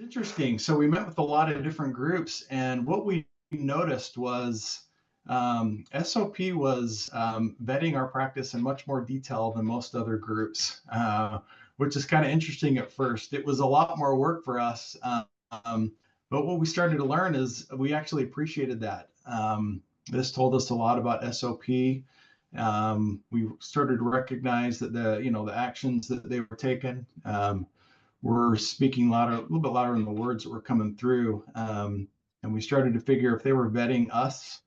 Interesting. So we met with a lot of different groups, and what we noticed was SOP was vetting our practice in much more detail than most other groups, which is kind of interesting at first. It was a lot more work for us, but what we started to learn is we actually appreciated that. This told us a lot about SOP. We started to recognize that the actions that they were taking. Were speaking louder, a little bit louder in the words that were coming through. And we started to figure if they were vetting us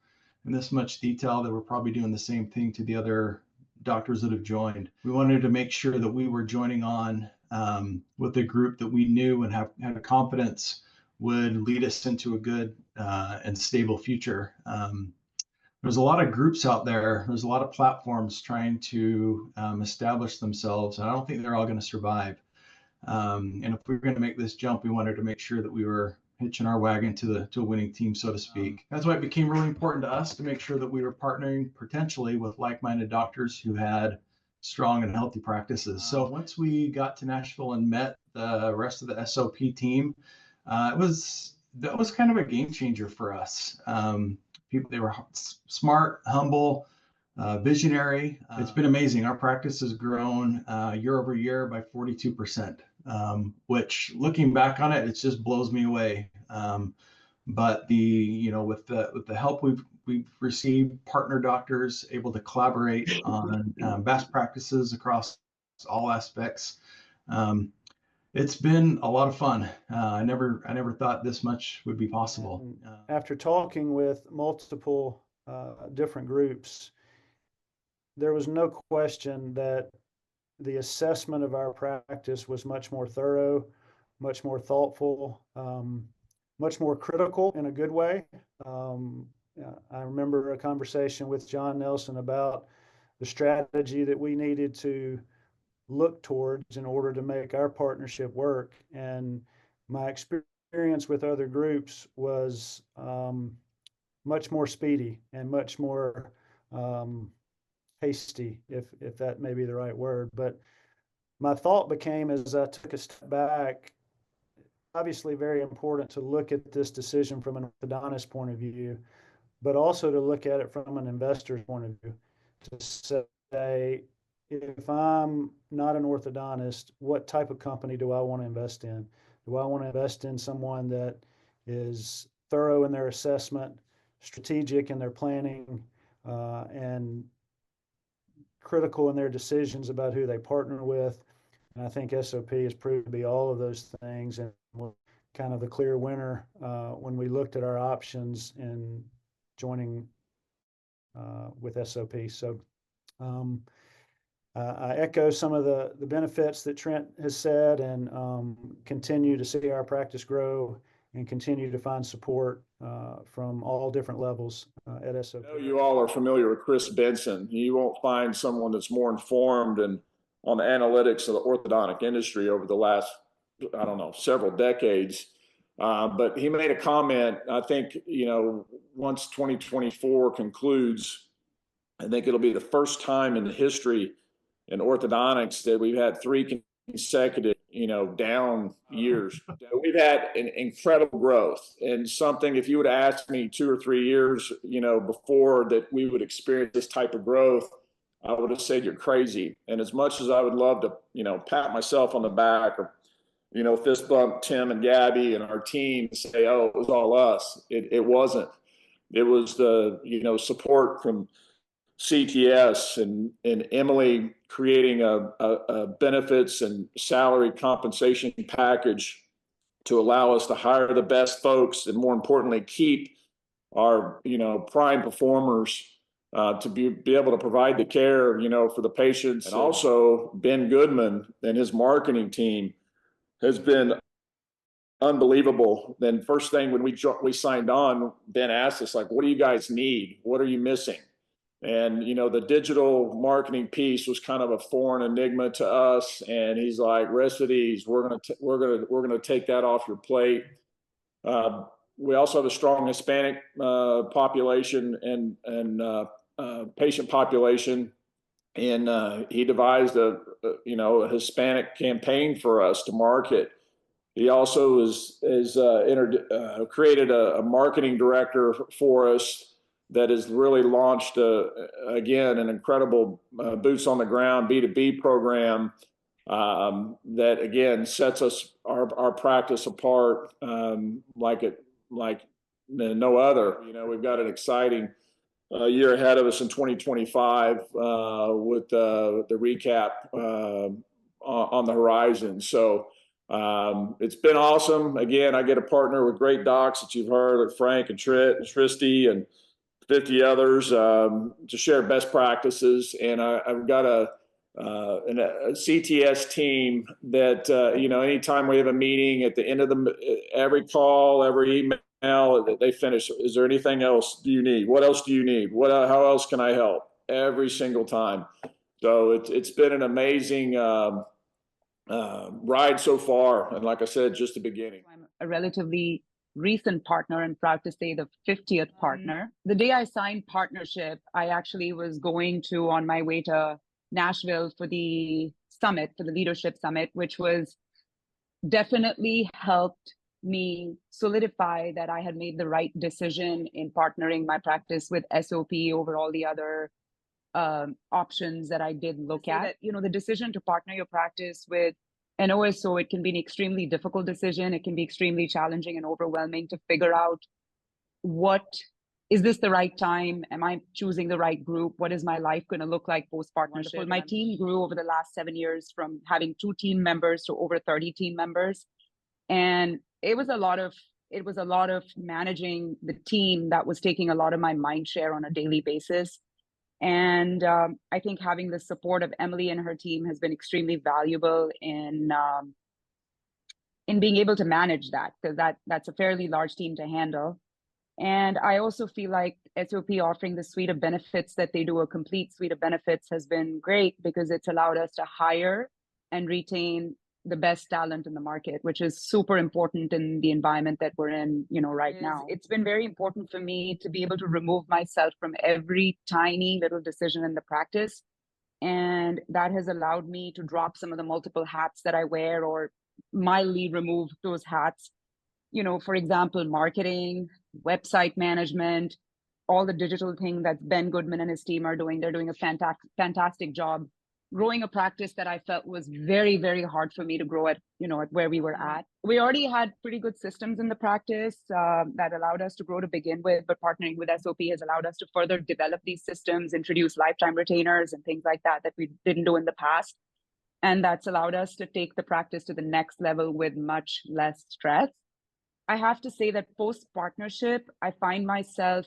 in this much detail, they were probably doing the same thing to the other doctors that have joined. We wanted to make sure that we were joining on with a group that we knew and had a confidence would lead us into a good and stable future. There's a lot of groups out there. There's a lot of platforms trying to establish themselves, and I don't think they're all going to survive. And if we were going to make this jump, we wanted to make sure that we were hitching our wagon to a winning team, so to speak. That's why it became really important to us to make sure that we were partnering potentially with like-minded doctors who had strong and healthy practices. So once we got to Nashville and met the rest of the SOP team, that was kind of a game changer for us. They were smart, humble, visionary. It's been amazing. Our practice has grown year over year by 42%, which looking back on it, it just blows me away. But with the help we've received, partner doctors able to collaborate on best practices across all aspects. It's been a lot of fun. I never thought this much would be possible. After talking with multiple different groups, there was no question that the assessment of our practice was much more thorough, much more thoughtful, much more critical in a good way. I remember a conversation with John Nelson about the strategy that we needed to look towards in order to make our partnership work. And my experience with other groups was much more speedy and much more hasty, if that may be the right word. But my thought became, as I took a step back, obviously very important to look at this decision from an orthodontist point of view, but also to look at it from an investor's point of view, to say, if I'm not an orthodontist, what type of company do I want to invest in? Do I want to invest in someone that is thorough in their assessment, strategic in their planning, and critical in their decisions about who they partner with? And I think SOP has proved to be all of those things, and we're kind of the clear winner when we looked at our options in joining with SOP. So I echo some of the benefits that Trent has said, and continue to see our practice grow and continue to find support from all different levels at SOP. I know you all are familiar with Chris Benson. You won't find someone that's more informed and on the analytics of the orthodontic industry over the last, I don't know, several decades. But he made a comment, I think, once 2024 concludes, I think it'll be the first time in the history in orthodontics that we've had 3 consecutive, down years. We've had an incredible growth, and something, if you would have asked me 2 or 3 years, before that we would experience this type of growth, I would have said you're crazy. And as much as I would love to, pat myself on the back or, fist bump Tim and Gabby and our team and say, oh, it was all us. It wasn't. It was the, support from CTS and Emily creating a benefits and salary compensation package to allow us to hire the best folks, and more importantly, keep our, prime performers to be able to provide the care, for the patients. And also Ben Goodman and his marketing team has been unbelievable. Then first thing when we signed on, Ben asked us, like, what do you guys need? What are you missing? And, the digital marketing piece was kind of a foreign enigma to us. And he's like, rest of these, we're going to take that off your plate. We also have a strong Hispanic population and patient population. And he devised a Hispanic campaign for us to market. He also created a marketing director for us that has really launched, again, an incredible boots on the ground B2B program that, again, sets our practice apart like no other. You know, we've got an exciting year ahead of us in 2025 with the recap on the horizon. So it's been awesome. Again, I get to partner with great docs that you've heard, like Frank and Tristy and 50 others to share best practices. And I've got a CTS team that, you know, anytime we have a meeting at the end of every call, every email, they finish. Is there anything else do you need? What else do you need? How else can I help? Every single time. So it's been an amazing ride so far. And like I said, just the beginning. I'm a relatively recent partner and proud to say the 50th partner. The day I signed partnership, I actually was going on my way to Nashville for the summit, for the leadership summit, which was definitely helped me solidify that I had made the right decision in partnering my practice with SOP over all the other options that I did look at. You know, the decision to partner your practice with an OSO, it can be an extremely difficult decision. It can be extremely challenging and overwhelming to figure out is this the right time? Am I choosing the right group? What is my life going to look like post-partnership? My team grew over the last 7 years from having 2 team members to over 30 team members. And it was a lot of managing the team that was taking a lot of my mind share on a daily basis. And I think having the support of Emily and her team has been extremely valuable in being able to manage that, because that's a fairly large team to handle. And I also feel like SOP offering the suite of benefits that they do, a complete suite of benefits, has been great because it's allowed us to hire and retain the best talent in the market, which is super important in the environment that we're in, you know, right now. It's been very important for me to be able to remove myself from every tiny little decision in the practice. And that has allowed me to drop some of the multiple hats that I wear, or mildly remove those hats. You know, for example, marketing, website management, all the digital thing that Ben Goodman and his team are doing. They're doing a fantastic job growing a practice that I felt was very, very hard for me to grow at, you know, at where we were at. We already had pretty good systems in the practice that allowed us to grow to begin with, but partnering with SOP has allowed us to further develop these systems, introduce lifetime retainers and things like that we didn't do in the past. And that's allowed us to take the practice to the next level with much less stress. I have to say that post-partnership, I find myself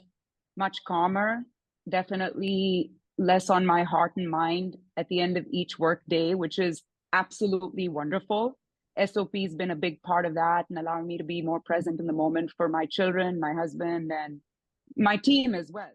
much calmer, definitely less on my heart and mind at the end of each work day, which is absolutely wonderful. SOP has been a big part of that and allowing me to be more present in the moment for my children, my husband, and my team as well.